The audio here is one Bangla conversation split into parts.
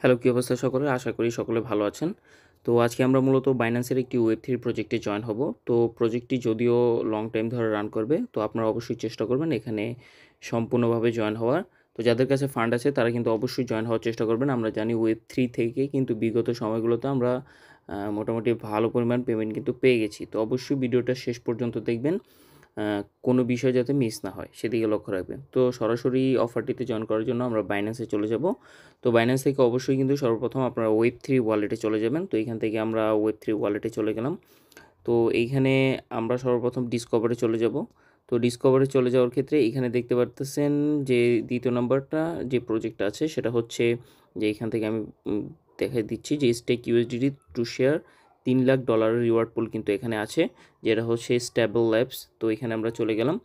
হ্যালো, কী অবস্থা সকলের? আশা করি সকলে ভালো আছেন। তো আজকে আমরা মূলত বাইন্যান্সের একটি ওয়েব3 প্রজেক্টে জয়েন হব। তো প্রজেক্টটি যদিও লং টাইম ধরে রান করবে, তো আপনারা অবশ্যই চেষ্টা করবেন এখানে সম্পূর্ণভাবে জয়েন হওয়ার। তো যাদের কাছে ফান্ড আছে তারা কিন্তু অবশ্যই জয়েন হওয়ার চেষ্টা করবেন। আমরা জানি ওয়েব3 থেকে কিন্তু বিগত সময়গুলোতে আমরা মোটামুটি ভালো পরিমাণ পেমেন্ট কিন্তু পেয়ে গেছি। তো অবশ্যই ভিডিওটা শেষ পর্যন্ত দেখবেন। কোনো বিষয় যাতে মিস না হয় সেদিকে লক্ষ্য রাখবেন। তো সরাসরি অফারটিতে জয়েন করার জন্য আমরা বাইন্যান্সে চলে যাব। তো বাইন্যান্স থেকে অবশ্যই কিন্তু সর্বপ্রথম আপনারা ওয়েব3 ওয়ালেটে চলে যাবেন। তো এইখান থেকে আমরা ওয়েব3 ওয়ালেটে চলে গেলাম। তো এইখানে আমরা সর্বপ্রথম ডিসকভারে চলে যাব। তো ডিসকভারে চলে যাওয়ার ক্ষেত্রে এইখানে দেখতে পারতেছেন যে দ্বিতীয় নাম্বারটা যে প্রজেক্ট আছে সেটা হচ্ছে যে এইখান থেকে আমি দেখাই দিচ্ছি যে stake USDT to share $3 lakh reward pool কিন্তু এখানে আছে, যেটা হচ্ছে স্টেবল ল্যাবস। তো এখানে আমরা চলে গেলাম।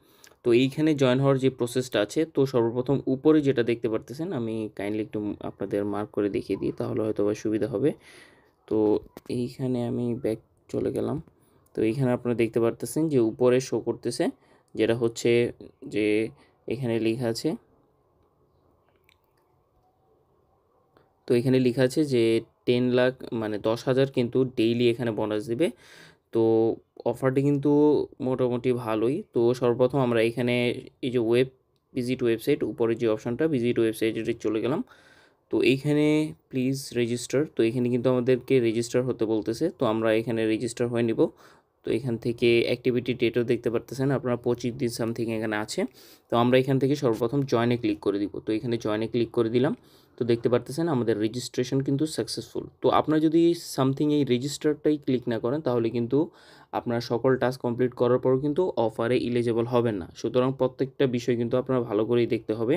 তো এইখানে জয়েন হওয়ার যে প্রসেসটা আছে, তো সর্বপ্রথম উপরে যেটা দেখতে পারতেছেন, আমি কাইন্ডলি একটু আপনাদের মার্ক করে দেখিয়ে দিই, তাহলে হয়তো বা সুবিধা হবে। তো এইখানে আমি ব্যাক চলে গেলাম। তো এইখানে আপনারা দেখতে পারতেছেন যে উপরে শো করতেছে, যেটা হচ্ছে যে এখানে লেখা আছে, তো এখানে লেখা আছে যে 10 লাখ মানে 10,000 কিন্তু ডেইলি এখানে বোনাস দিবে। তো অফারটি কিন্তু মোটামুটি ভালোই। তো সর্বপ্রথম আমরা এখানে এই যে ভিজিট ওয়েবসাইট, উপরে যে অপশনটা ভিজিট ওয়েবসাইটে চলে গেলাম। তো এইখানে প্লিজ রেজিস্টার, তো এখানে কিন্তু আমাদেরকে রেজিস্টার হতে বলতেছে। তো আমরা এখানে রেজিস্টার হয়ে নিব। তো এখান থেকে অ্যাক্টিভিটি ডেটও দেখতে পারতেছেন আপনারা, 25 দিন সামথিং এখানে আছে। তো আমরা এখান থেকে সর্বপ্রথম জয়েনে ক্লিক করে দিব। তো এখানে জয়েনে ক্লিক করে দিলাম। তো দেখতে পারতেছেন আমাদের রেজিস্ট্রেশন কিন্তু সাকসেসফুল। তো আপনারা যদি সামথিং এই রেজিস্টারটাই ক্লিক না করেন তাহলে কিন্তু আপনারা সকল টাস্ক কমপ্লিট করার পরও কিন্তু অফারে এলিজেবল হবেন না। সুতরাং প্রত্যেকটা বিষয় কিন্তু আপনারা ভালো করেই দেখতে হবে।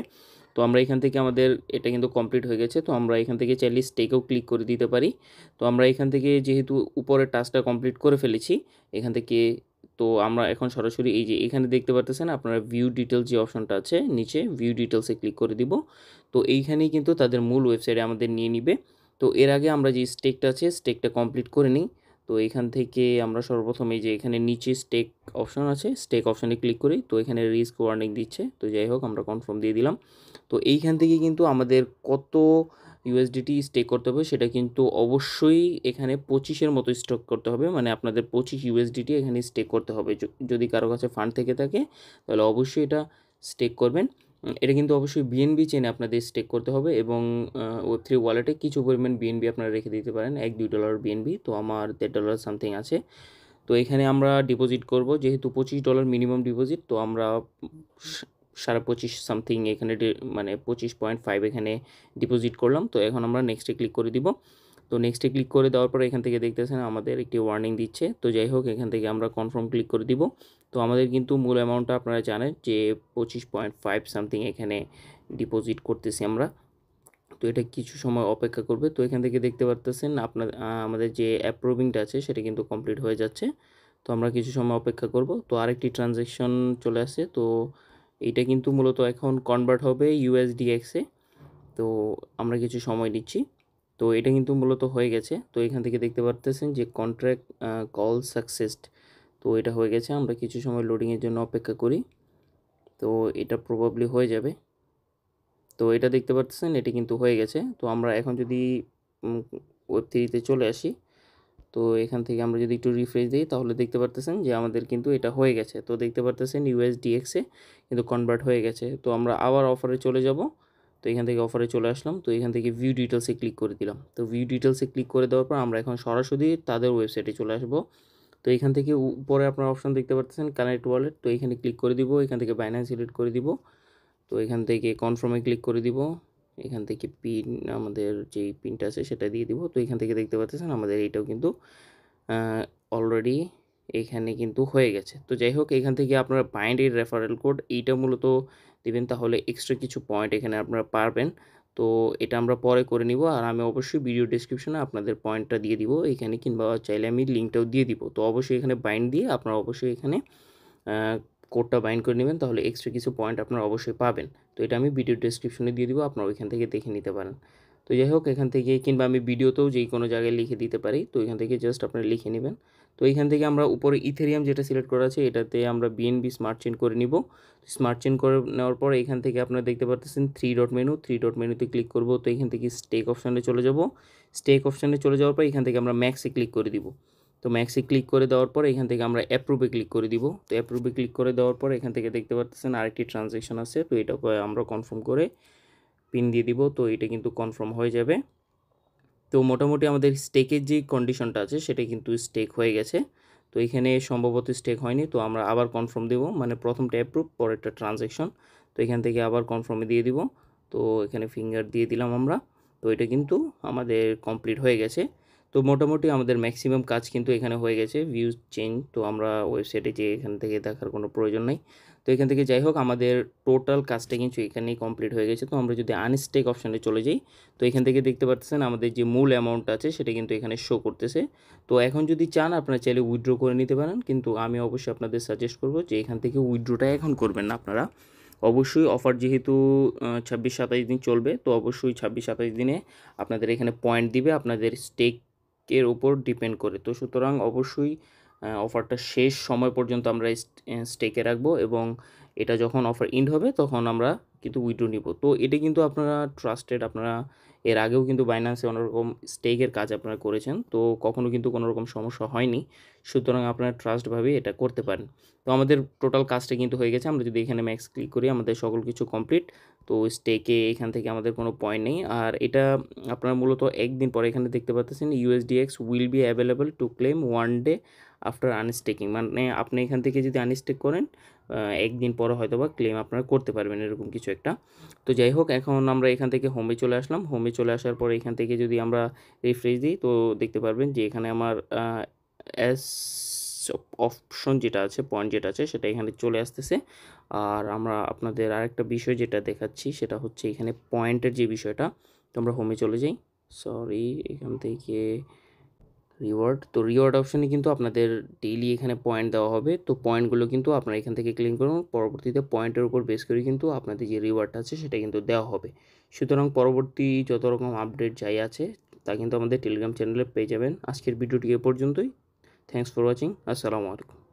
তো আমরা এখান থেকে আমাদের এটা কিন্তু কমপ্লিট হয়ে গেছে। তো আমরা এখান থেকে চাইলে স্টেকেও ক্লিক করে দিতে পারি। তো আমরা এখান থেকে যেহেতু উপরের টাস্কটা কমপ্লিট করে ফেলেছি এখান থেকে, তো আমরা এখন সরাসরি এই যে এখানে দেখতে পারতেছেন আপনারা ভিউ ডিটেলস যে অপশনটা আছে নিচে, ভিউ ডিটেলসে ক্লিক করে দিব। তো এইখানেই কিন্তু তাদের মূল ওয়েবসাইটে আমাদের নিয়ে নিবে। তো এর আগে আমরা যে স্টেকটা আছে স্টেকটা কমপ্লিট করে নিই। তো এখান থেকে আমরা সর্বপ্রথম এই যে এখানে নিচে স্টেক অপশন আছে, স্টেক অপশনে ক্লিক করি। তো এখানে রিস্ক ওয়ার্নিং দিচ্ছে, তো যাই হোক আমরা কনফার্ম দিয়ে দিলাম। তো এইখান থেকে কিন্তু আমাদের কত ইউএসডিটি স্টেক করতে হবে সেটা কিন্তু অবশ্যই এখানে 25-এর মতো স্টক করতে হবে, মানে আপনাদের 25 ইউএসডিটি এখানে স্টেক করতে হবে। যদি কারো কাছে ফান্ড থেকে থাকে তাহলে অবশ্যই এটা স্টেক করবেন। এটা কিন্তু অবশ্যই বিএনবি চেনে আপনাদের স্টেক করতে হবে, এবং ওয়েব3 ওয়ালেটে কিছু পরিমাণ বিএনবি আপনারা রেখে দিতে পারেন, $1-2 বিএনবি। তো আমার $1.5 সামথিং আছে। তো এখানে আমরা ডিপোজিট করব, যেহেতু $25 মিনিমাম ডিপোজিট, তো আমরা 25.5 সামথিং এখানে মানে 25.5 এখানে ডিপোজিট করলাম। তো এখন আমরা নেক্সটে ক্লিক করে দিব। তো নেক্সটে ক্লিক করে দেওয়ার পরে এখান থেকে দেখতেছেন আমাদের একটি ওয়ার্নিং দিচ্ছে। তো যাই হোক এখান থেকে আমরা কনফার্ম ক্লিক করে দিব। তো আমাদের কিন্তু মূল অ্যামাউন্টটা আপনারা জানেন যে 25.5 সামথিং এখানে ডিপোজিট করতেছি আমরা। তো এটা কিছু সময় অপেক্ষা করবে। তো এখান থেকে দেখতে পারতেছেন আপনার আমাদের যে অ্যাপ্রুভিংটা আছে সেটা কিন্তু কমপ্লিট হয়ে যাচ্ছে। তো আমরা কিছু সময় অপেক্ষা করব। তো আরেকটি ট্রানজ্যাকশন চলে আসে। তো এইটা কিন্তু মূলত এখন কনভার্ট হবে ইউএসডিএক্সে। তো আমরা কিছু সময় নিচ্ছি। তো এটা কিন্তু মূলত হয়ে গেছে। তো এখান থেকে দেখতে পারতেছেন যে কন্ট্রাক্ট কল সাকসেসড। তো এটা হয়ে গেছে। আমরা কিছু সময় লোডিংয়ের জন্য অপেক্ষা করি। তো এটা প্রবাবলি হয়ে যাবে। তো এটা দেখতে পাচ্ছেন এটা কিন্তু হয়ে গেছে। তো আমরা এখন যদি ওয়েব3তে চলে আসি, তো এখান থেকে আমরা যদি একটু রিফ্রেশ দিই তাহলে দেখতে পারতেছেন যে আমাদের কিন্তু এটা হয়ে গেছে। তো দেখতে পারতেছেন ইউএসডিএক্সে কিন্তু কনভার্ট হয়ে গেছে। তো আমরা আবার অফারে চলে যাব। তো এখান থেকে অফারে চলে আসলাম। তো এখান থেকে ভিউ ডিটেলসে ক্লিক করে দিলাম। তো ভিউ ডিটেলসে ক্লিক করে দেওয়ার পর আমরা এখন সরাসরি তাদের ওয়েবসাইটে চলে আসব। তো এখান থেকে উপরে আপনার অপশন দেখতে পাচ্ছেন কানেক্ট ওয়ালেট। তো এখানে ক্লিক করে দিব। এখান থেকে বাইন্যান্স সিলেক্ট করে দিব। তো এখান থেকে কনফার্মে ক্লিক করে দিব। এখান থেকে পিন, আমাদের যেই পিনটা আছে সেটা দিয়ে দিব। তো এখান থেকে দেখতে পাচ্ছেন আমাদের এইটাও কিন্তু অলরেডি এখানে কিন্তু হয়ে গেছে। তো যাই হোক এখান থেকে আপনারা বাইন্ডের রেফারেল কোড এইটা মূলত দিবেন, তাহলে এক্সট্রা কিছু পয়েন্ট এখানে আপনারা পারবেন। তো এটা আমরা পরে করে নিব, আর আমি অবশ্যই ভিডিও ডেসক্রিপশনে আপনাদের পয়েন্টটা দিয়ে দিব এখানে, কিংবা চাইলে আমি লিঙ্কটাও দিয়ে দিব। তো অবশ্যই এখানে বাইন্ড দিয়ে আপনারা অবশ্যই এখানে কোডটা বাইন্ড করে নেবেন, তাহলে এক্সট্রা কিছু পয়েন্ট আপনারা অবশ্যই পাবেন। তো এটা আমি ভিডিও ডেসক্রিপশনে দিয়ে দিব, আপনারা ওইখান থেকে দেখে নিতে পারেন। তো যাই হোক এখান থেকে, কিংবা আমি ভিডিওতেও যে কোনো জায়গায় লিখে দিতে পারি। তো এখান থেকে জাস্ট আপনারা লিখে নেবেন। তো এখান থেকে আমরা উপরে ইথেরিয়াম যেটা সিলেক্ট করা আছে এটাতে আমরা বিএনবি স্মার্ট চেইন করে নিব। স্মার্ট চেইন করে নেওয়ার পর এখান থেকে আপনারা দেখতে পাচ্ছেন 3 ডট মেনু, 3 ডট মেনুতে ক্লিক করব। তো এখান থেকে স্টেক অপশানে চলে যাব। স্টেক অপশানে চলে যাওয়ার পর এখান থেকে আমরা ম্যাক্সে ক্লিক করে দিব। তো ম্যাক্সে ক্লিক করে দেওয়ার পর এখান থেকে আমরা অ্যাপ্রুভে ক্লিক করে দিব। তো অ্যাপ্রুভে ক্লিক করে দেওয়ার পর এখান থেকে দেখতে পাচ্ছেন আরেকটি ট্রানজ্যাকশন আছে। তো এটাকে আমরা কনফার্ম করে পিন দিয়ে দিব। তো এটা কিন্তু কনফার্ম হয়ে যাবে। তো মোটামুটি আমাদের স্টেকের যে কন্ডিশনটা আছে সেটা কিন্তু স্টেক হয়ে গেছে। তো এখানে সম্ভবত স্টেক হয়নি। তো আমরা আবার কনফার্ম দেব, মানে প্রথমটা অ্যাপ্রুভ, পরেরটা ট্রানজ্যাকশন। তো এখান থেকে আবার কনফার্মে দিয়ে দিব। তো এখানে ফিঙ্গার দিয়ে দিলাম আমরা। তো এটা কিন্তু আমাদের কমপ্লিট হয়ে গেছে। তো মোটামুটি আমাদের ম্যাক্সিমাম কাজ কিন্তু এখানে হয়ে গেছে। ভিউ চেঞ্জ তো আমরা ওয়েবসাইটে যেয়ে এখান থেকে দেখার কোনো প্রয়োজন নেই। তো এখান থেকে যাই হোক আমাদের টোটাল কাজটা কিন্তু এখানেই কমপ্লিট হয়ে গেছে। তো আমরা যদি আনস্টেক অপশানে চলে যাই, তো এখান থেকে দেখতে পাচ্ছেন আমাদের যে মূল অ্যামাউন্ট আছে সেটা কিন্তু এখানে শো করতেছে। তো এখন যদি চান আপনারা চাইলে উইথড্র করে নিতে পারেন, কিন্তু আমি অবশ্যই আপনাদের সাজেস্ট করব যে এখান থেকে উইথড্রটা এখন করবেন না আপনারা। অবশ্যই অফার যেহেতু 26-27 দিন চলবে, তো অবশ্যই 26-27 দিনে আপনাদের এখানে পয়েন্ট দিবে আপনাদের স্টেকের উপর ডিপেন্ড করে। তো সুতরাং অবশ্যই অফারটা শেষ সময় পর্যন্ত আমরা স্টেকে রাখবো, এবং এটা যখন অফার এন্ড হবে তখন আমরা কিন্তু উইথড্র নিব। তো এটা কিন্তু আপনারা ট্রাস্টেড, আপনারা এর আগেও কিন্তু বাইন্যান্সে অন্যরকম স্টেকের কাজ আপনারা করেছেন, তো কখনো কিন্তু কোনো রকম সমস্যা হয়নি। সুতরাং আপনারা ট্রাস্টভাবে এটা করতে পারেন। তো আমাদের টোটাল কাজটা কিন্তু হয়ে গেছে। আমরা যদি এখানে ম্যাক্স ক্লিক করি আমাদের সকল কিছু কমপ্লিট। তো স্টেকে এখান থেকে আমাদের কোনো পয়েন্ট নেই। আর এটা আপনারা মূলত একদিন পরে এখানে দেখতে পাচ্ছেন USDX will be available to claim 1 day after unstaking, মানে আপনি এখান থেকে যদি আনস্টেক করেন একদিন পরে হয়তো বা ক্লেম আপনারা করতে পারবেন, এরকম কিছু একটা। তো যাই হোক এখন আমরা এখান থেকে হোমে চলে আসলাম। হোমে চলে আসার পরে এখান থেকে যদি আমরা রিফ্রেশ দিই তো দেখতে পারবেন যে এখানে আমার অ্যাস অপশন যেটা আছে, পয়েন্ট যেটা আছে সেটা এখানে চলে আসতেছে। আর আমরা আপনাদের আরেকটা বিষয় যেটা দেখাচ্ছি সেটা হচ্ছে এখানে পয়েন্টের যে বিষয়টা। তো আমরা হোমে চলে যাই। সরি, এখান থেকে রিওয়ার্ড, তো রিওয়ার্ড অপশানে কিন্তু আপনাদের ডেইলি এখানে পয়েন্ট দেওয়া হবে। তো পয়েন্টগুলো কিন্তু আপনারা এখান থেকে ক্লেম করুন, পরবর্তীতে পয়েন্টের উপর বেস করে কিন্তু আপনাদের যে রিওয়ার্ডটা আছে সেটা কিন্তু দেওয়া হবে। সুতরাং পরবর্তী যত রকম আপডেট যাই আছে তা কিন্তু আমাদের টেলিগ্রাম চ্যানেলে পেয়ে যাবেন। আজকের ভিডিওটি এ পর্যন্তই। Thanks for watching. আসসালামু আলাইকুম।